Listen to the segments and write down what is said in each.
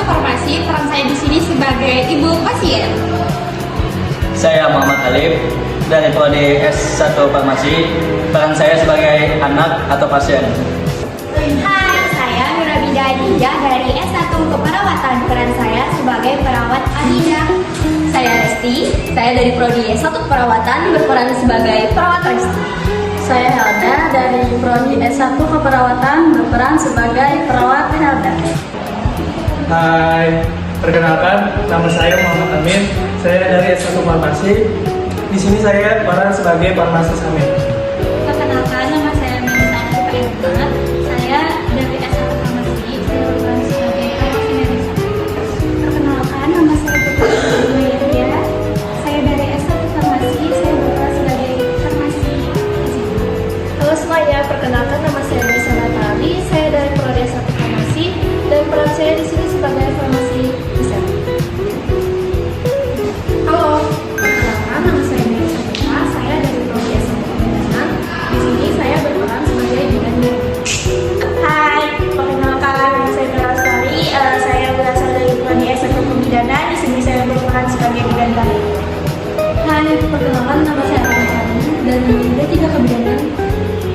Farmasi, peran saya di sini sebagai ibu pasien. Saya Muhammad Alif dari Prodi S1 Farmasi. Peran saya sebagai anak atau pasien. Hai, saya Nurabida Adija dari S1 Keperawatan. Peran saya sebagai perawat Adija. Saya Resti, saya dari Prodi S1 Keperawatan, berperan sebagai perawat Resti. Saya Helda dari Prodi S1 Keperawatan, berperan sebagai perawat Helda. Hai, perkenalkan nama saya Muhammad Amin. Saya dari S1 Farmasi. Di sini saya peran sebagai farmasis Amin. Perkenalkan, nama saya Melisa Anand. Saya dari S1 Farmasi, saya berperan sebagai perawat Melisa. Perkenalkan, nama saya Putri Yahya. Saya dari S1 Farmasi, saya berperan sebagai farmasi. Halo semuanya, perkenalkan nama saya Melisa Natali. Saya dari Prodi S1 Farmasi dan peran saya di sini sebagai farmasi desain. Halo, perkenalkan, nama saya Melisa Dita. Saya dari Prodi S1 Kebidanan. Di sini saya berperan sebagai bidan. Hai, perkenalkan nama saya Bella Lestari. Saya berasal dari Prodi S1 Kebidanan. Di sini saya berperan sebagai bidan baru. Hai, perkenalkan nama saya Arman dan D3 Kebidanan,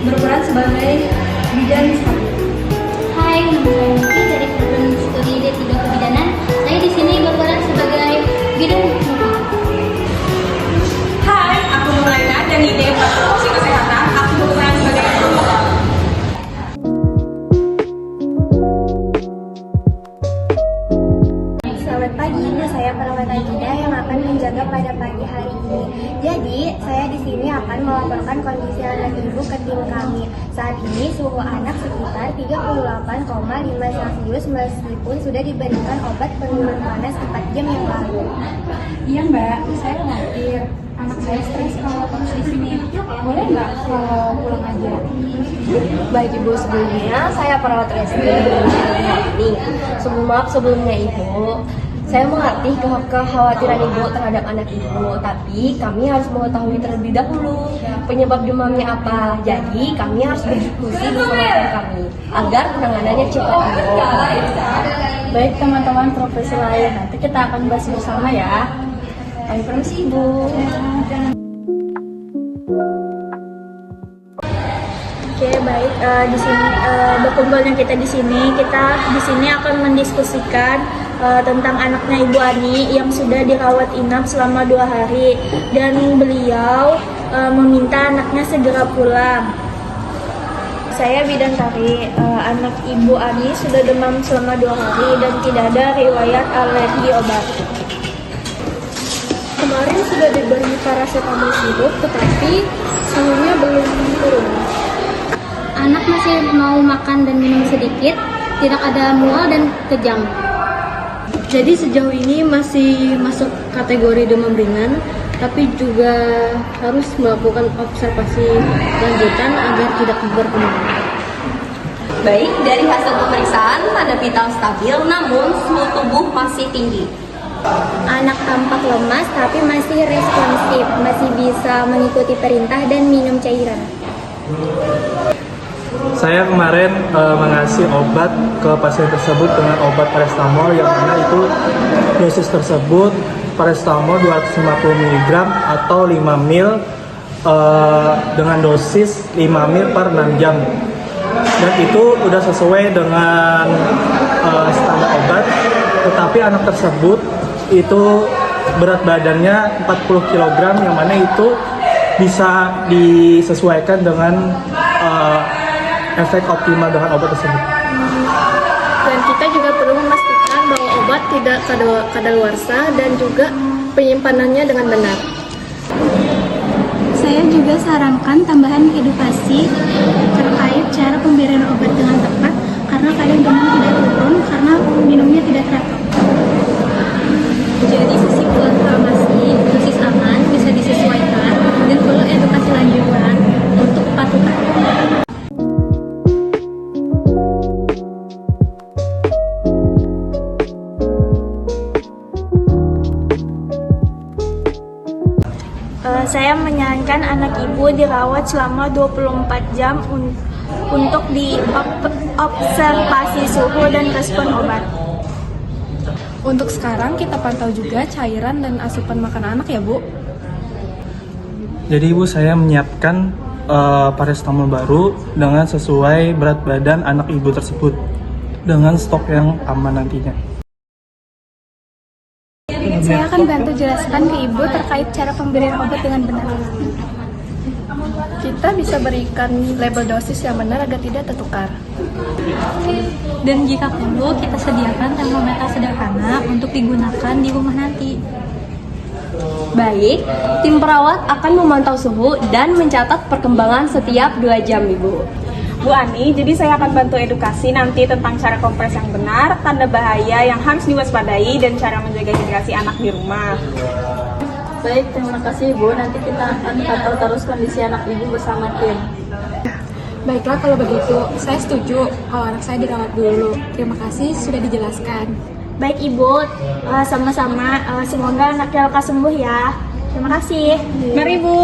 berperan sebagai bidan satu. Hai, nama saya Muti dari program studi D3 Kebidanan. Saya di sini berperan sebagai bidan. Hai, aku Nuraina dari D4 Profesi Kesehatan. Aku berperan sebagai perawat. Selamat pagi, saya perawat Adija yang akan menjaga pada pagi hari ini. Jadi, saya di sini akan melaporkan kondisi anak ibu ke tim kami. Saat ini suhu anak sekitar 38,5 Celcius meskipun sudah diberikan obat penurun panas 4 jam yang lalu. Iya Mbak, saya khawatir anak saya stres kalau terus di sini. Boleh nggak kalau pulang aja? Baik Ibu, sebelumnya saya perawat Resti ini. Sebelumnya Ibu, saya mengerti kekhawatiran Ibu terhadap anak Ibu, tapi kami harus mengetahui terlebih dahulu penyebab demamnya apa. Jadi kami harus berdiskusi bersama tim kami agar penanganannya cepat Ibu. Baik teman-teman profesi lain, nanti kita akan bahas bersama ya. Kami permisi Ibu. Oke, baik. Di sini berkumpulnya kita di sini akan mendiskusikan tentang anaknya Ibu Ani yang sudah dirawat inap selama 2 hari dan beliau meminta anaknya segera pulang. Saya Bidan Tari, anak Ibu Ani sudah demam selama 2 hari dan tidak ada riwayat alergi obat. Kemarin sudah diberi paracetamol sirup, tetapi suhunya belum turun. Anak masih mau makan dan minum sedikit, tidak ada mual dan kejang. Jadi sejauh ini masih masuk kategori demam ringan, tapi juga harus melakukan observasi lanjutan agar tidak berkembang. Baik, dari hasil pemeriksaan tanda vital stabil namun suhu tubuh masih tinggi. Anak tampak lemas tapi masih responsif, masih bisa mengikuti perintah dan minum cairan. Saya kemarin mengasih obat ke pasien tersebut dengan obat paracetamol yang mana itu dosis tersebut paracetamol 250 mg atau 5 ml dengan dosis 5 ml per 6 jam. Dan itu udah sesuai dengan standar obat, tetapi anak tersebut itu berat badannya 40 kg yang mana itu bisa disesuaikan dengan efek optimal dengan obat tersebut. Dan kita juga perlu memastikan bahwa obat tidak kadaluarsa dan juga penyimpanannya dengan benar. Saya juga sarankan tambahan edukasi terkait cara pemberian obat dengan tepat karena kadang demam tidak turun karena minumnya tidak teratur. Jadi sisi buat farmasi, dosis aman bisa disesuaikan dan perlu edukasi lanjutan untuk kepatuhan. Saya menyarankan anak ibu dirawat selama 24 jam untuk diobservasi suhu dan respon obat. Untuk sekarang kita pantau juga cairan dan asupan makanan anak ya Bu. Jadi Ibu, saya menyiapkan paracetamol baru dengan sesuai berat badan anak Ibu tersebut dengan stok yang aman nantinya. Saya akan bantu jelaskan ke Ibu terkait cara pemberian obat dengan benar. Kita bisa berikan label dosis yang benar agar tidak tertukar. Dan jika perlu, kita sediakan termometer sederhana untuk digunakan di rumah nanti. Baik, tim perawat akan memantau suhu dan mencatat perkembangan setiap 2 jam, Ibu. Bu Ani, jadi saya akan bantu edukasi nanti tentang cara kompres yang benar, tanda bahaya yang harus diwaspadai, dan cara menjaga hidrasi anak di rumah. Baik, terima kasih Ibu. Nanti kita akan pantau terus kondisi anak Ibu bersama tim. Baiklah kalau begitu, saya setuju kalau anak saya dirawat dulu. Terima kasih sudah dijelaskan. Baik Ibu, sama-sama. Semoga anaknya lekas sembuh ya. Terima kasih. Mari Bu.